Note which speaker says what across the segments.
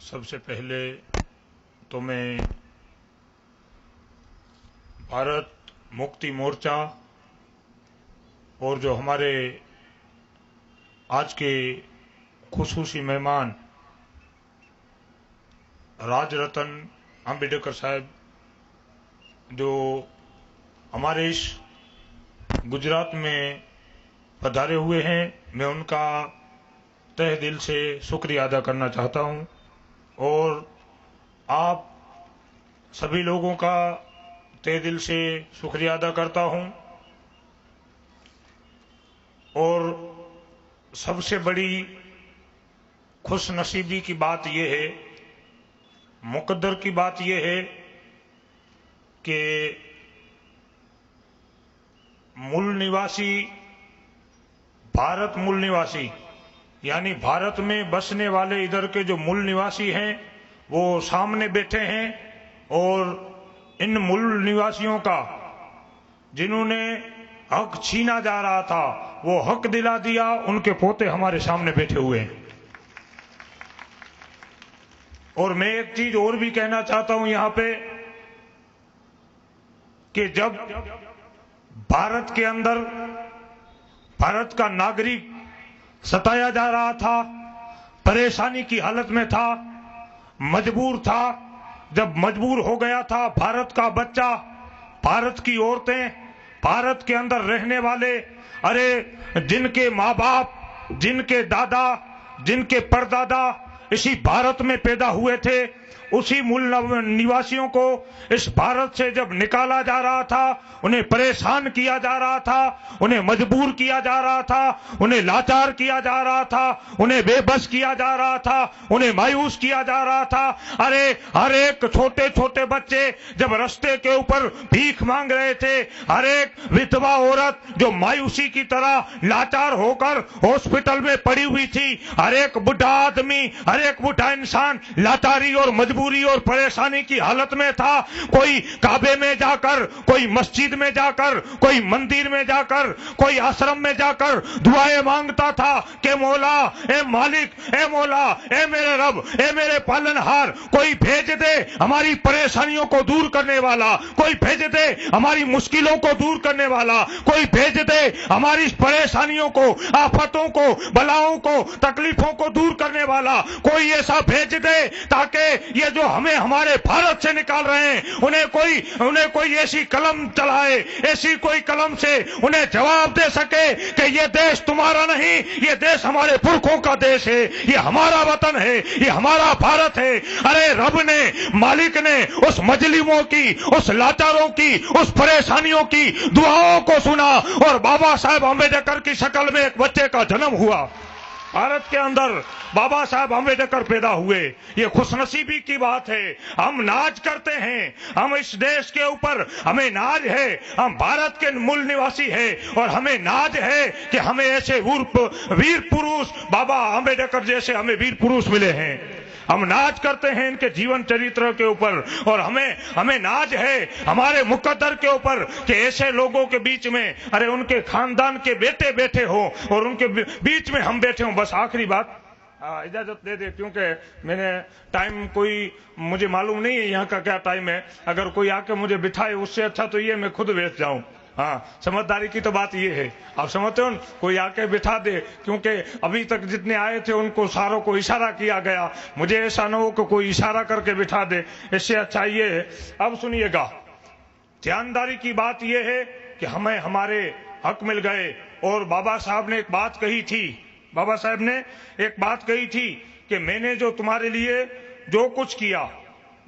Speaker 1: सबसे पहले तो मैं भारत मुक्ति मोर्चा और जो हमारे आज के खुसूसी मेहमान राजरतन आंबेडकर साहब जो हमारे इस गुजरात में पधारे हुए हैं, मैं उनका तहे दिल से शुक्रिया अदा करना चाहता हूं और आप सभी लोगों का तहे दिल से शुक्रिया अदा करता हूं। और सबसे बड़ी खुशनसीबी की बात यह है, मुकद्दर की बात यह है कि मूल निवासी, भारत मूल निवासी यानी भारत में बसने वाले इधर के जो मूल निवासी हैं वो सामने बैठे हैं और इन मूल निवासियों का जिन्होंने हक छीना जा रहा था वो हक दिला दिया, उनके पोते हमारे सामने बैठे हुए हैं। और मैं एक चीज और भी कहना चाहता हूं यहां पे कि जब भारत के अंदर भारत का नागरिक सताया जा रहा था, परेशानी की हालत में था, मजबूर था, जब मजबूर हो गया था भारत का बच्चा, भारत की औरतें, भारत के अंदर रहने वाले, अरे जिनके माँ बाप, जिनके दादा, जिनके परदादा इसी भारत में पैदा हुए थे, उसी मूल निवासियों को इस भारत से जब निकाला जा रहा था, उन्हें परेशान किया जा रहा था, उन्हें मजबूर किया जा रहा था, उन्हें लाचार किया जा रहा था, उन्हें बेबस किया जा रहा था, उन्हें मायूस किया जा रहा था। अरे हर एक छोटे छोटे बच्चे जब रास्ते के ऊपर भीख मांग रहे थे, हर एक विधवा औरत जो मायूसी की तरह लाचार होकर हॉस्पिटल में पड़ी हुई थी, हर एक बुढ़ा आदमी, हर एक बुढ़ा इंसान लाचारी और मजबूरी और परेशानी की हालत में था। कोई काबे में जाकर, कोई मस्जिद में जाकर, कोई मंदिर में जाकर, कोई आश्रम में जाकर दुआएं मांगता था कि मौला, ए मालिक, ए मौला, ए मेरे रब, ए मेरे पालनहार, कोई भेज दे हमारी परेशानियों को दूर करने वाला, कोई भेज दे हमारी मुश्किलों को दूर करने वाला, कोई भेज दे हमारी परेशानियों को, आफतों को, बलाओं को, तकलीफों को दूर करने वाला, कोई ऐसा भेज दे ताकि ये जो हमें हमारे भारत से निकाल रहे हैं उन्हें कोई ऐसी कलम चलाए, ऐसी कोई कलम से उन्हें जवाब दे सके कि ये देश तुम्हारा नहीं, ये देश हमारे पुरखों का देश है, ये हमारा वतन है, ये हमारा भारत है। अरे रब ने, मालिक ने उस मजलिमों की, उस लाचारों की, उस परेशानियों की दुआओं को सुना और बाबा साहब अम्बेडकर की शक्ल में एक बच्चे का जन्म हुआ। भारत के अंदर बाबा साहब अम्बेडकर पैदा हुए, ये खुशनसीबी की बात है। हम नाज करते हैं, हम इस देश के ऊपर हमें नाज है, हम भारत के मूल निवासी हैं और हमें नाज है कि हमें ऐसे वीर पुरुष, बाबा अम्बेडकर जैसे हमें वीर पुरुष मिले हैं। हम नाज करते हैं इनके जीवन चरित्र के ऊपर और हमें नाज है हमारे मुकद्दर के ऊपर कि ऐसे लोगों के बीच में, अरे उनके खानदान के बेटे बैठे हो और उनके बीच में हम बैठे हों। बस आखिरी बात इजाजत दे दे, क्योंकि मैंने टाइम कोई मुझे मालूम नहीं है यहाँ का क्या टाइम है, अगर कोई आके मुझे बिठाए उससे अच्छा तो ये मैं खुद बैठ जाऊं। हाँ, समझदारी की तो बात ये है, आप समझते हो, कोई आके बिठा दे, क्योंकि अभी तक जितने आए थे उनको सारों को इशारा किया गया, मुझे ऐसा न हो कि कोई इशारा करके बिठा दे, इससे अच्छा ये है। अब सुनिएगा, ध्यानदारी की बात ये है कि हमें हमारे हक मिल गए और बाबा साहब ने एक बात कही थी, बाबा साहब ने एक बात कही थी कि मैंने जो तुम्हारे लिए जो कुछ किया,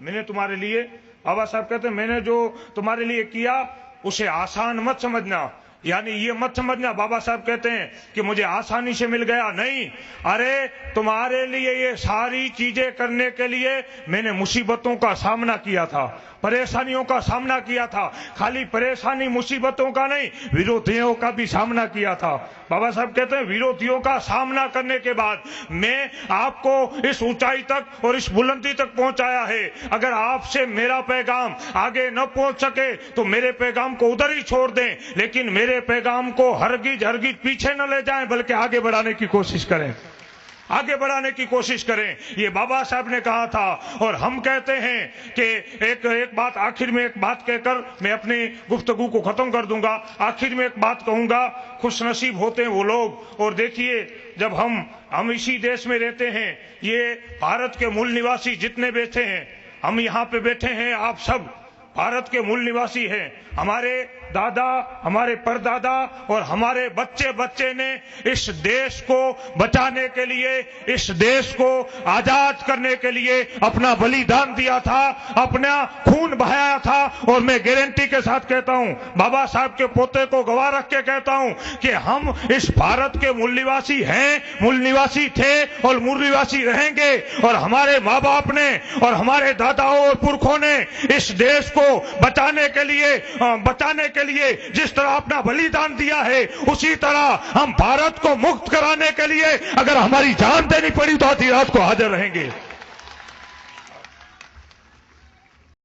Speaker 1: मैंने तुम्हारे लिए, बाबा साहब कहते हैं मैंने जो तुम्हारे लिए किया उसे आसान मत समझना, यानी ये मत समझना बाबा साहब कहते हैं कि मुझे आसानी से मिल गया, नहीं, अरे तुम्हारे लिए ये सारी चीजें करने के लिए मैंने मुसीबतों का सामना किया था, परेशानियों का सामना किया था, खाली परेशानी मुसीबतों का नहीं, विरोधियों का भी सामना किया था। बाबा साहब कहते हैं विरोधियों का सामना करने के बाद मैं आपको इस ऊंचाई तक और इस बुलंदी तक पहुंचाया है। अगर आपसे मेरा पैगाम आगे न पहुंच सके तो मेरे पैगाम को उधर ही छोड़ दें, लेकिन मेरे पैगाम को हरगिज हरगिज पीछे न ले जाएं, बल्कि आगे बढ़ाने की कोशिश करें। आगे बढ़ाने की कोशिश करें। ये बाबा साहब ने कहा था। और हम कहते हैं कि एक बात आखिर में, एक बात कहकर मैं अपनी गुफ्तगू को खत्म कर दूंगा। आखिर में एक बात कहूंगा, खुशनसीब होते हैं वो लोग। और देखिए, जब हम इसी देश में रहते हैं, ये भारत के मूल निवासी जितने बैठे हैं, हम यहाँ पे बैठे हैं, आप सब भारत के मूल निवासी हैं। हमारे दादा, हमारे परदादा और हमारे बच्चे बच्चे ने इस देश को बचाने के लिए, इस देश को आजाद करने के लिए अपना बलिदान दिया था, अपना खून बहाया था। और मैं गारंटी के साथ कहता हूं, बाबा साहब के पोते को गवाह रख के कहता हूं कि हम इस भारत के मूल निवासी हैं, मूल निवासी थे और मूल निवासी रहेंगे। और हमारे माँ बाप ने और हमारे दादाओं और पुरखों ने इस देश को बचाने के लिए जिस तरह अपना बलिदान दिया है, उसी तरह हम भारत को मुक्त कराने के लिए अगर हमारी जान देनी पड़ी तो आधी रात को हाजिर रहेंगे।